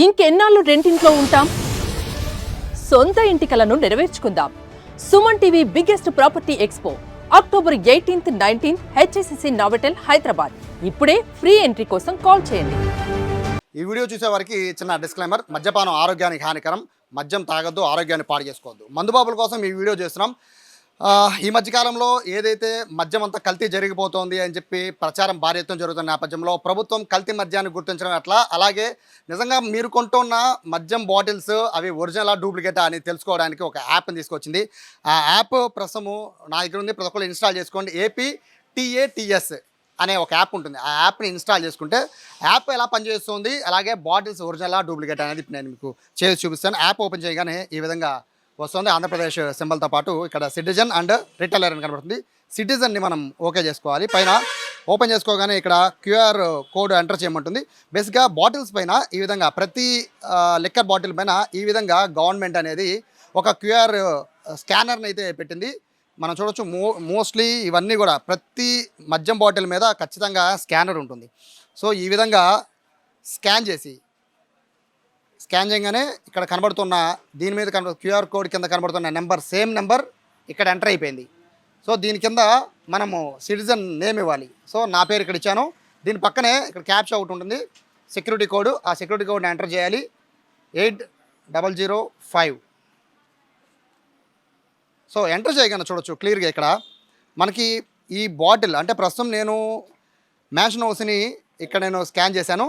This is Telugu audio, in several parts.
ఇంకెన్నాళ్ళు రెంటింట్లో ఉంటాం? సొంత ఇంటి కలను నెరవేర్చుకుందాం. Suman TV biggest property expo October 18th, 19th HSCC Novotel Hyderabad. ఇప్పుడే ఫ్రీ ఎంట్రీ కోసం కాల్ చేయండి. ఈ వీడియో చూసే వారికి చిన్న డిస్క్లైమర్. మద్యపానం ఆరోగ్యానికి హానికరం. మద్యం తాగొద్దు, ఆరోగ్యాన్ని పాడు చేసుకోవద్దు. మందుబాబుల కోసం ఈ వీడియో చేస్తున్నాం. ఈ మధ్యకాలంలో ఏదైతే మద్యం అంతా కల్తీ జరిగిపోతుంది అని చెప్పి ప్రచారం భారీ ఎత్తున జరుగుతున్న నేపథ్యంలో ప్రభుత్వం కల్తీ మద్యాన్ని గుర్తించడం ఎట్లా, అలాగే నిజంగా మీరు కొంటున్న మద్యం బాటిల్స్ అవి ఒరిజినలా డూప్లికేటా అని తెలుసుకోవడానికి ఒక యాప్ని తీసుకొచ్చింది. ఆ యాప్ ప్రస్తుతము నా దగ్గర ఉంది, ప్రతి ఒక్కరు ఇన్స్టాల్ చేసుకోండి. APTATS అనే ఒక యాప్ ఉంటుంది. ఆ యాప్ని ఇన్స్టాల్ చేసుకుంటే యాప్ ఎలా పనిచేస్తుంది, అలాగే బాటిల్స్ ఒరిజినలా డూప్లికేట్ అనేది నేను మీకు చేసి చూపిస్తాను. యాప్ ఓపెన్ చేయగానే ఈ విధంగా వస్తుంది. ఆంధ్రప్రదేశ్ సింబల్తో పాటు ఇక్కడ సిటిజన్ అండ్ రిటైలర్ అని కనబడుతుంది. సిటిజన్ని మనం ఓకే చేసుకోవాలి. పైన ఓపెన్ చేసుకోగానే ఇక్కడ QR కోడ్ ఎంటర్ చేయమంటుంది. బేసిక్గా బాటిల్స్ పైన ఈ విధంగా ప్రతి లిక్కర్ బాటిల్ పైన ఈ విధంగా గవర్నమెంట్ అనేది ఒక QR స్కానర్ని అయితే పెట్టింది. మనం చూడొచ్చు. మోస్ట్లీ ఇవన్నీ కూడా ప్రతి మద్యం బాటిల్ మీద ఖచ్చితంగా స్కానర్ ఉంటుంది. సో ఈ విధంగా స్కాన్ చేయగానే ఇక్కడ కనబడుతున్న దీని మీద QR కోడ్ కింద కనబడుతున్న నెంబర్, సేమ్ నెంబర్ ఇక్కడ ఎంటర్ అయిపోయింది. సో దీని కింద మనము సిటిజన్ నేమ్ ఇవ్వాలి. సో నా పేరు ఇక్కడ ఇచ్చాను. దీని పక్కనే ఇక్కడ క్యాప్చా ఒకటి ఉంటుంది, సెక్యూరిటీ కోడ్. ఆ సెక్యూరిటీ కోడ్ని ఎంటర్ చేయాలి. 8005. సో ఎంటర్ చేయగానే చూడొచ్చు క్లియర్గా ఇక్కడ మనకి ఈ బాటిల్ అంటే ప్రస్తుతం నేను మ్యాన్షన్ హౌస్ని ఇక్కడ నేను స్కాన్ చేశాను.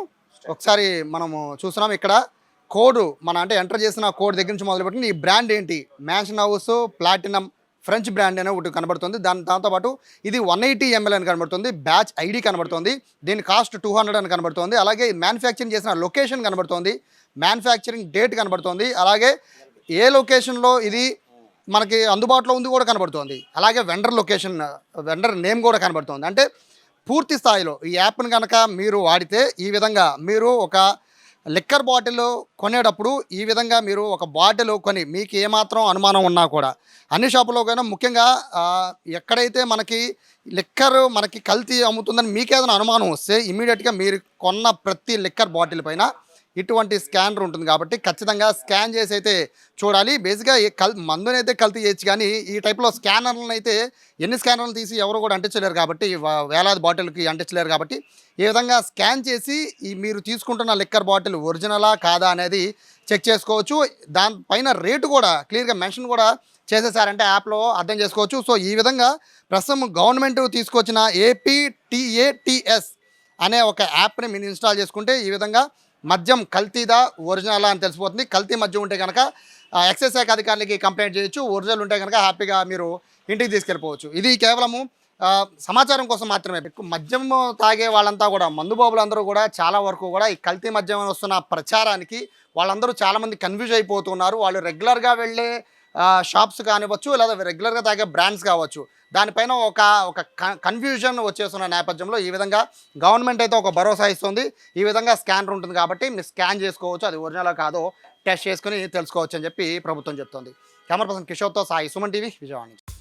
ఒకసారి మనము చూస్తున్నాం. ఇక్కడ కోడ్ అంటే ఎంటర్ చేసిన కోడ్ దగ్గర నుంచి మొదలుపెట్టి ఈ బ్రాండ్ ఏంటి, mansion house platinum French brand అనే ఒకటి కనబడుతుంది. దాంతోపాటు ఇది 180 ml అని కనబడుతుంది. బ్యాచ్ ID కనబడుతుంది. దీని కాస్ట్ 200 అని కనబడుతుంది. అలాగే మ్యానుఫ్యాక్చరింగ్ చేసిన లొకేషన్ కనబడుతుంది, మ్యానుఫ్యాక్చరింగ్ డేట్ కనబడుతుంది, అలాగే ఏ లొకేషన్లో ఇది మనకి అందుబాటులో ఉంది కూడా కనబడుతుంది. అలాగే వెండర్ నేమ్ కూడా కనబడుతుంది. అంటే పూర్తి స్థాయిలో ఈ యాప్ని కనుక మీరు వాడితే ఈ విధంగా మీరు ఒక లిక్కర్ బాటిల్ కొనేటప్పుడు ఈ విధంగా మీరు ఒక బాటిల్ కొని మీకు ఏమాత్రం అనుమానం ఉన్నా కూడా అన్ని షాపులో కన్నా ముఖ్యంగా ఎక్కడైతే మనకి లిక్కర్ మనకి కల్తీ అమ్ముతుందని మీకు ఏదైనా అనుమానం వస్తే ఇమీడియట్గా మీరు కొన్న ప్రతి లిక్కర్ బాటిల్ పైన ఇటువంటి స్కానర్ ఉంటుంది. కాబట్టి ఖచ్చితంగా స్కాన్ చేసి అయితే చూడాలి. బేసిక్గా మందునైతే కల్తీ చేయొచ్చు, కానీ ఈ టైప్లో స్కానర్లను అయితే ఎన్ని స్కానర్లు తీసి ఎవరు కూడా అంటించలేరు. కాబట్టి వేలాది బాటిల్కి అంటించలేరు. కాబట్టి ఈ విధంగా స్కాన్ చేసి ఈ మీరు తీసుకుంటున్న లిక్కర్ బాటిల్ ఒరిజినలా కాదా అనేది చెక్ చేసుకోవచ్చు. దానిపైన రేటు కూడా క్లియర్గా మెన్షన్ కూడా చేసేసారంటే యాప్లో అర్థం చేసుకోవచ్చు. సో ఈ విధంగా ప్రస్తుతం గవర్నమెంట్ తీసుకొచ్చిన APTATS అనే ఒక యాప్ని మీరు ఇన్స్టాల్ చేసుకుంటే ఈ విధంగా మద్యం కల్తీదా ఒరిజినలా అని తెలిసిపోతుంది. కల్తీ మద్యం ఉంటే కనుక ఎక్సైజ్ శాఖ అధికారులకి కంప్లైంట్ చేయొచ్చు. ఒరిజినల్ ఉంటే కనుక హ్యాపీగా మీరు ఇంటికి తీసుకెళ్ళిపోవచ్చు. ఇది కేవలము సమాచారం కోసం మాత్రమే. మద్యం తాగే వాళ్ళంతా కూడా, మందుబాబులందరూ కూడా చాలా వరకు కూడా ఈ కల్తీ మద్యం వస్తున్న ప్రచారానికి వాళ్ళందరూ చాలామంది కన్ఫ్యూజ్ అయిపోతున్నారు. వాళ్ళు రెగ్యులర్గా వెళ్ళే షాప్స్ కానివ్వచ్చు, లేదా రెగ్యులర్గా తాగే బ్రాండ్స్ కావచ్చు, దానిపైన ఒక కన్ఫ్యూజన్ వచ్చేస్తున్న నేపథ్యంలో ఈ విధంగా గవర్నమెంట్ అయితే ఒక భరోసా ఇస్తుంది. ఈ విధంగా స్కానర్ ఉంటుంది కాబట్టి మీరు స్కాన్ చేసుకోవచ్చు, అది ఒరిజినల్ కాదో టెస్ట్ చేసుకుని తెలుసుకోవచ్చు అని చెప్పి ప్రభుత్వం చెప్తుంది. కెమెరా పర్సన్ కిషోర్తో సాయి, సుమన్ టీవీ, విజయవాడ నుంచి.